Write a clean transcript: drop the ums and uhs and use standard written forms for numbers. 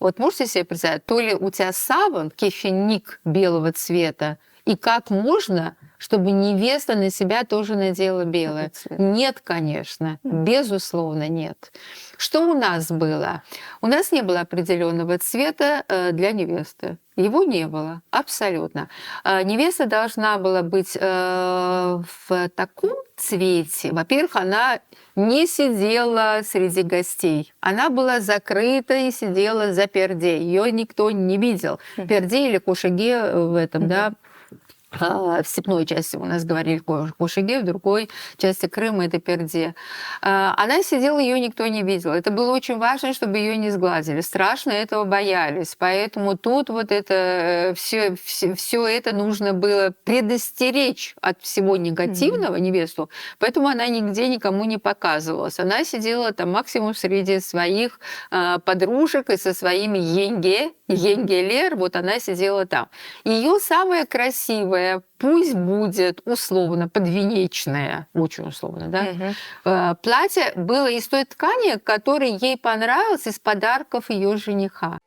Вот можете себе представить, то ли у тебя саван, кефенник белого цвета, и как можно, чтобы невеста на себя тоже надела белое? Нет, конечно, безусловно, нет. Что у нас было? У нас не было определенного цвета для невесты. Его не было, абсолютно. Невеста должна была быть в таком цвете. Во-первых, она не сидела среди гостей. Она была закрыта и сидела за перде. Ее никто не видел. Перде или кушаге в этом, да, в степной части у нас говорили кушаге, в другой части Крыма это перде. Она сидела, ее никто не видел. Это было очень важно, чтобы ее не сглазили. Страшно этого боялись. Поэтому тут вот это все это нужно было предостеречь от всего негативного невесту. Поэтому она нигде никому не показывалась. Она сидела там максимум среди своих подружек и со своими Енгелер, вот она сидела там. Ее самая красивая, пусть будет условно подвенечное, очень условно, да, платье было из той ткани, которая ей понравилась из подарков ее жениха.